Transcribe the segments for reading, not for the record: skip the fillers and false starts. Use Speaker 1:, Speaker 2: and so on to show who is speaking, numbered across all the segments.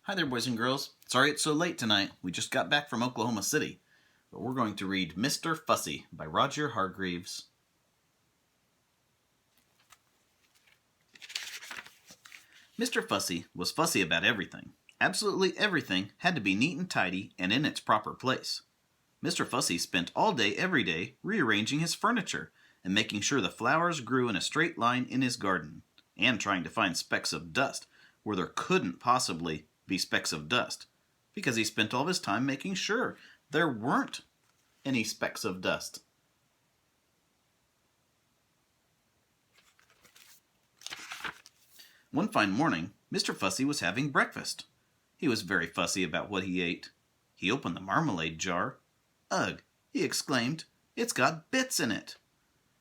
Speaker 1: Hi there, boys and girls. Sorry it's so late tonight. We just got back from Oklahoma City. But we're going to read Mr. Fussy by Roger Hargreaves. Mr. Fussy was fussy about everything. Absolutely everything had to be neat and tidy and in its proper place. Mr. Fussy spent all day every day rearranging his furniture and making sure the flowers grew in a straight line in his garden, and trying to find specks of dust where there couldn't possibly be specks of dust, because he spent all of his time making sure there weren't any specks of dust. One fine morning, Mr. Fussy was having breakfast. He was very fussy about what he ate. He opened the marmalade jar. "Ugh!" he exclaimed, "it's got bits in it."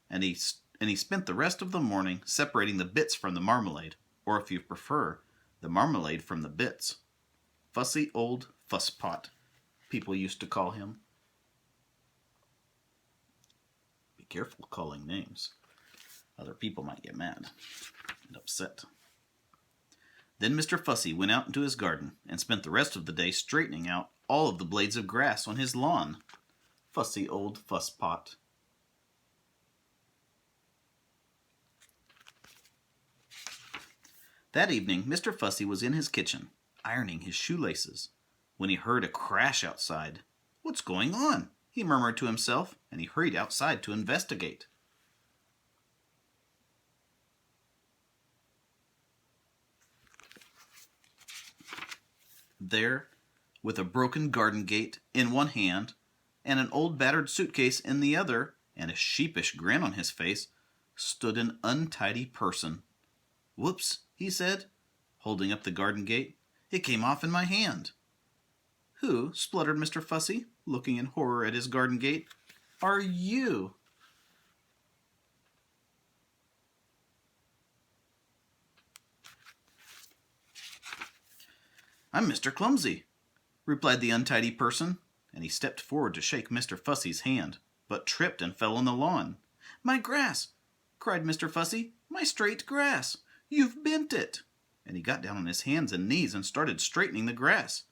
Speaker 1: And he spent the rest of the morning separating the bits from the marmalade, or if you prefer, the marmalade from the bits. Fussy old fusspot, people used to call him. Be careful calling names. Other people might get mad and upset. Then Mr. Fussy went out into his garden and spent the rest of the day straightening out all of the blades of grass on his lawn. Fussy old fusspot. That evening, Mr. Fussy was in his kitchen, ironing his shoelaces, when he heard a crash outside. "What's going on?" he murmured to himself, and he hurried outside to investigate. There, with a broken garden gate in one hand, and an old battered suitcase in the other, and a sheepish grin on his face, stood an untidy person. "Whoops," he said, holding up the garden gate. "It came off in my hand." "Who," spluttered Mr. Fussy, looking in horror at his garden gate, "are you?" "I'm Mr. Clumsy," replied the untidy person, and he stepped forward to shake Mr. Fussy's hand, but tripped and fell on the lawn. "My grass!" cried Mr. Fussy. "My straight grass! You've bent it!" And he got down on his hands and knees and started straightening the grass.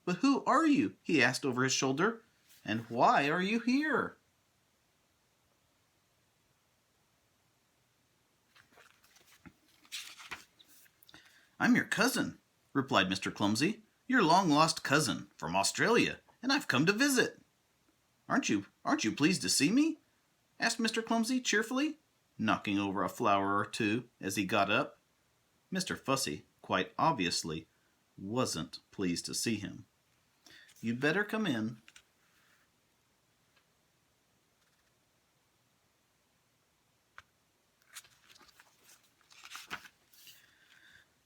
Speaker 1: "But who are you?" he asked over his shoulder. "And why are you here?" "I'm your cousin," replied Mr. Clumsy. "Your long-lost cousin from Australia, and I've come to visit." Aren't you pleased to see me?" asked Mr. Clumsy cheerfully, knocking over a flower or two as he got up. Mr. Fussy, quite obviously, wasn't pleased to see him. "You'd better come in."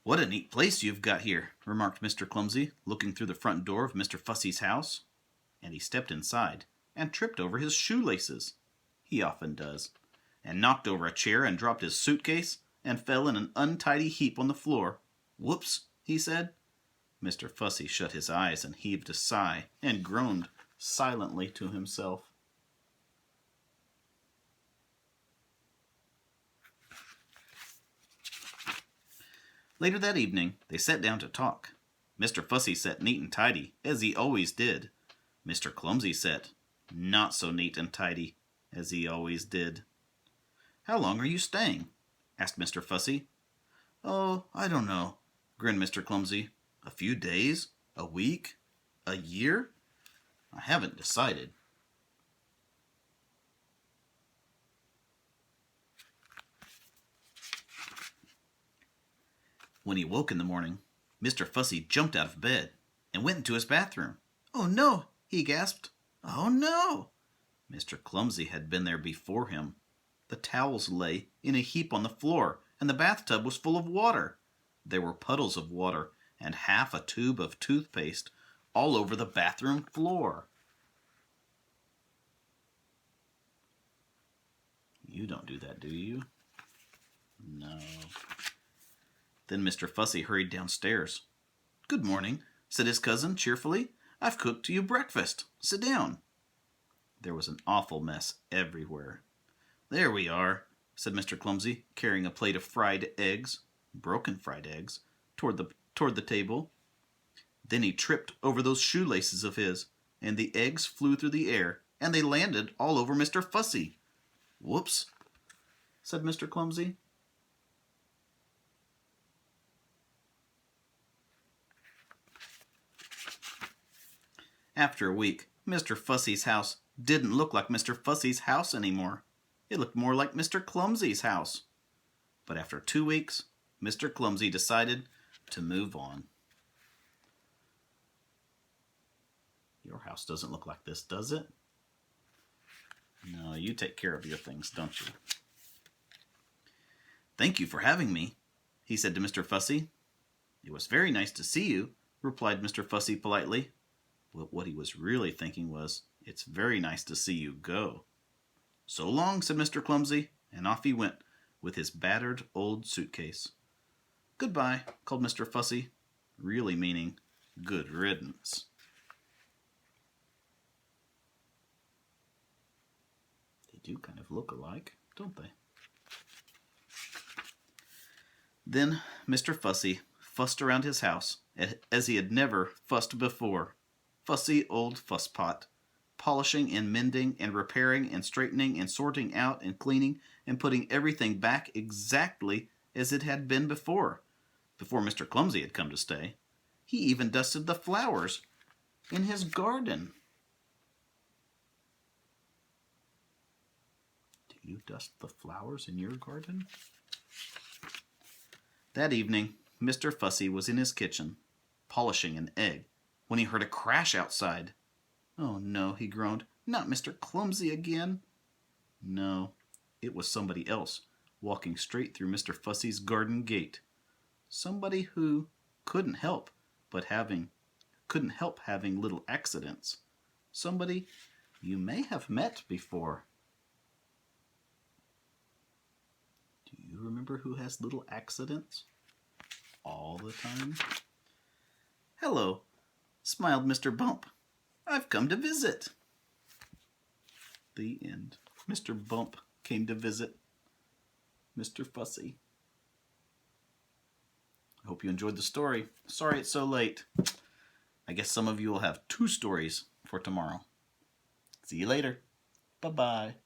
Speaker 1: "What a neat place you've got here," remarked Mr. Clumsy, looking through the front door of Mr. Fussy's house. And he stepped inside and tripped over his shoelaces. He often does. And knocked over a chair and dropped his suitcase and fell in an untidy heap on the floor. "Whoops," he said. Mr. Fussy shut his eyes and heaved a sigh and groaned silently to himself. Later that evening, they sat down to talk. Mr. Fussy sat neat and tidy, as he always did. Mr. Clumsy sat not so neat and tidy, as he always did. "How long are you staying?" asked Mr. Fussy. "Oh, I don't know," grinned Mr. Clumsy. "A few days? A week? A year? I haven't decided." When he woke in the morning, Mr. Fussy jumped out of bed and went into his bathroom. "Oh, no!" he gasped. "Oh, no!" Mr. Clumsy had been there before him. The towels lay in a heap on the floor, and the bathtub was full of water. There were puddles of water and half a tube of toothpaste all over the bathroom floor. You don't do that, do you? No. Then Mr. Fussy hurried downstairs. "Good morning," said his cousin cheerfully. "I've cooked you breakfast. Sit down." There was an awful mess everywhere. "There we are," said Mr. Clumsy, carrying a plate of fried eggs, broken fried eggs, toward the table. Then he tripped over those shoelaces of his, and the eggs flew through the air, and they landed all over Mr. Fussy. "Whoops," said Mr. Clumsy. After a week, Mr. Fussy's house didn't look like Mr. Fussy's house anymore. It looked more like Mr. Clumsy's house. But after 2 weeks, Mr. Clumsy decided to move on. Your house doesn't look like this, does it? No, you take care of your things, don't you? "Thank you for having me," he said to Mr. Fussy. "It was very nice to see you," replied Mr. Fussy politely. But what he was really thinking was, "It's very nice to see you go." "So long," said Mr. Clumsy, and off he went with his battered old suitcase. "Goodbye," called Mr. Fussy, really meaning good riddance. They do kind of look alike, don't they? Then Mr. Fussy fussed around his house as he had never fussed before. Fussy old fusspot, polishing and mending and repairing and straightening and sorting out and cleaning and putting everything back exactly as it had been before Mr. Clumsy had come to stay. He even dusted the flowers in his garden. Do you dust the flowers in your garden? That evening, Mr. Fussy was in his kitchen, polishing an egg, when he heard a crash outside. "Oh no," he groaned, "not Mr. Clumsy again." No, it was somebody else walking straight through Mr. Fussy's garden gate. Somebody who couldn't help having little accidents. Somebody you may have met before. Do you remember who has little accidents all the time? "Hello," smiled Mr. Bump. "I've come to visit." The end. Mr. Bump came to visit Mr. Fussy. I hope you enjoyed the story. Sorry it's so late. I guess some of you will have 2 stories for tomorrow. See you later. Bye-bye.